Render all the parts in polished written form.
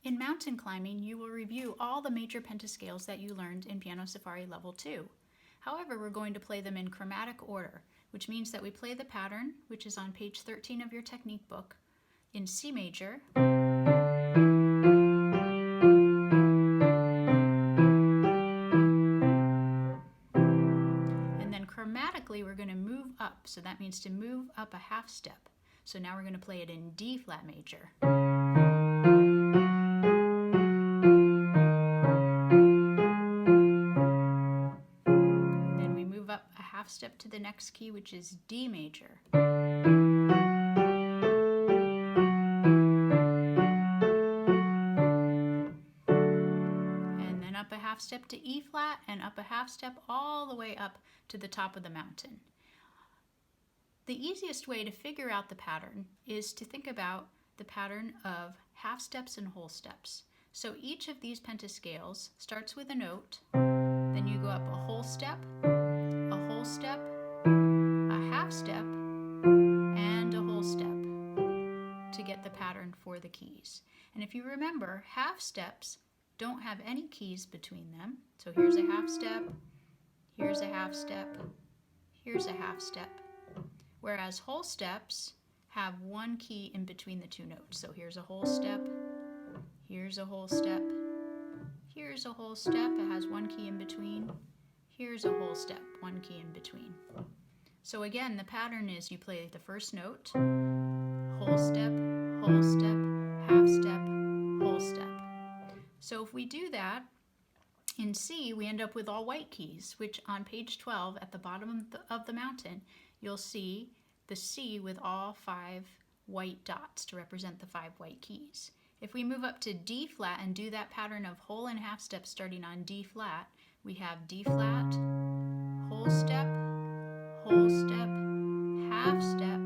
In mountain climbing, you will review all the major pentascales that you learned in Piano Safari Level 2. However, we're going to play them in chromatic order, which means that we play the pattern, which is on page 13 of your technique book, in C major, and then chromatically we're going to move up, so that means to move up a half step. So now we're going to play it in D flat major. Then we move up a half step to the next key, which is D major. And then up a half step to E flat, and up a half step all the way up to the top of the mountain. The easiest way to figure out the pattern is to think about the pattern of half steps and whole steps. So each of these pentascales starts with a note, then you go up a whole step, a half step, and a whole step to get the pattern for the keys. And if you remember, half steps don't have any keys between them. So here's a half step, here's a half step, here's a half step. Whereas whole steps have one key in between the two notes. So here's a whole step, here's a whole step, here's a whole step, it has one key in between, here's a whole step, one key in between. So again, the pattern is you play the first note, whole step, half step, whole step. So if we do that, in C we end up with all white keys, which on page 12 at the bottom of the mountain, you'll see the C with all 5 white dots to represent the 5 white keys. If we move up to D flat and do that pattern of whole and half steps starting on D flat, we have D flat, whole step, half step,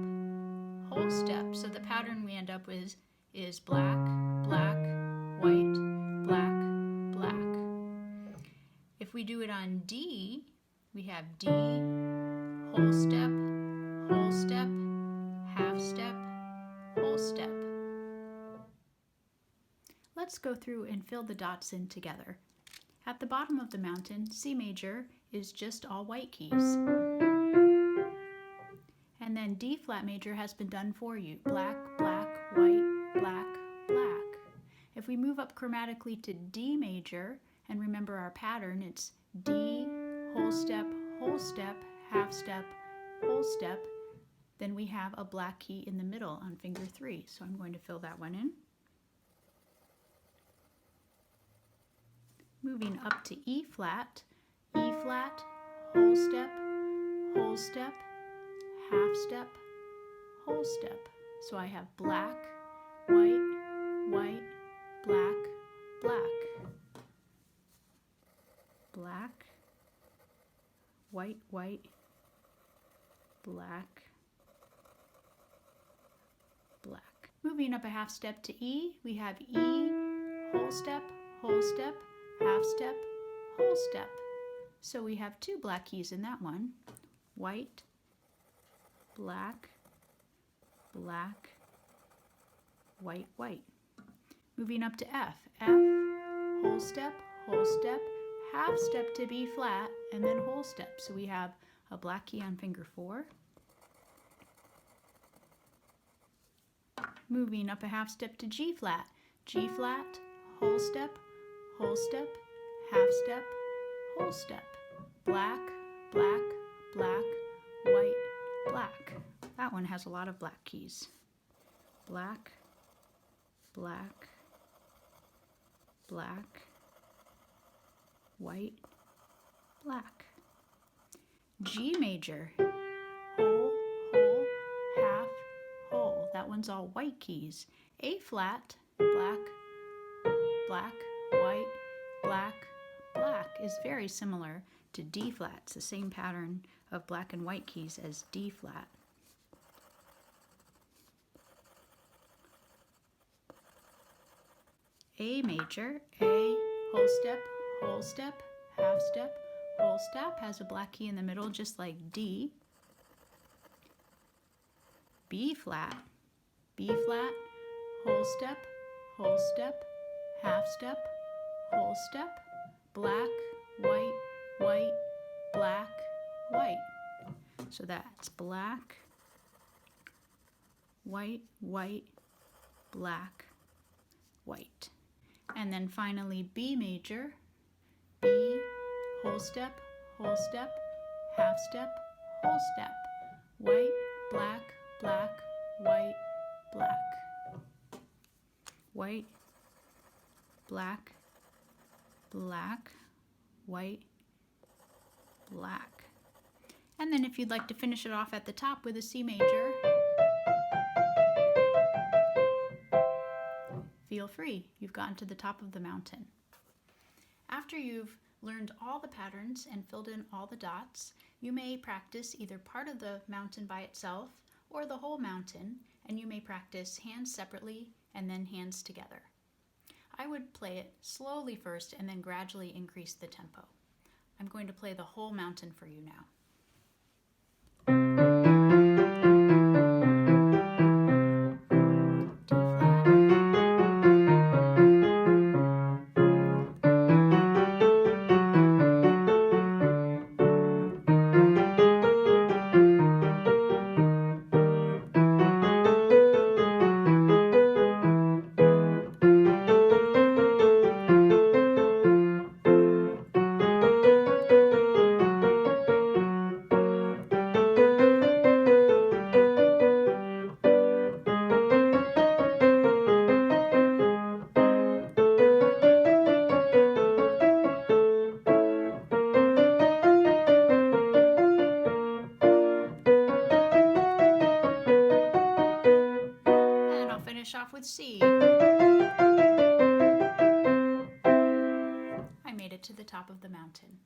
whole step. So the pattern we end up with is black, black, white, black, black. If we do it on D, we have D, whole step, half step, whole step. Let's go through and fill the dots in together. At the bottom of the mountain, C major is just all white keys. And then D flat major has been done for you. Black, black, white, black, black. If we move up chromatically to D major, and remember our pattern, it's D, whole step, half step, whole step, then we have a black key in the middle on finger 3. So I'm going to fill that one in. Moving up to E flat, whole step, half step, whole step. So I have black, white, white, black, black. Black, white, white, black, black. Moving up a half step to E, we have E, whole step, half step, whole step. So we have 2 black keys in that one. White, black, black, white, white. Moving up to F, whole step, half step to B flat, and then whole step. So we have a black key on finger 4. Moving up a half step to G flat, whole step, half step, whole step. Black, black, black, white, black. That one has a lot of black keys. Black, black, black, white, black. G major, whole, half, whole. That one's all white keys. A flat, black, black, white, black, black is very similar to D flat. It's the same pattern of black and white keys as D flat. A major, A, whole step, half step, whole step, has a black key in the middle just like D. B flat, whole step, half step, whole step, black, white, white, black, white. So that's black, white, white, black, white. And then finally B major, B, whole step, half step, whole step, white, black, black, white, black, white, black, black, white, black. And then if you'd like to finish it off at the top with a C major, feel free. You've gotten to the top of the mountain. After you've learned all the patterns and filled in all the dots, you may practice either part of the mountain by itself or the whole mountain, and you may practice hands separately and then hands together. I would play it slowly first and then gradually increase the tempo. I'm going to play the whole mountain for you now. Off with C. I made it to the top of the mountain.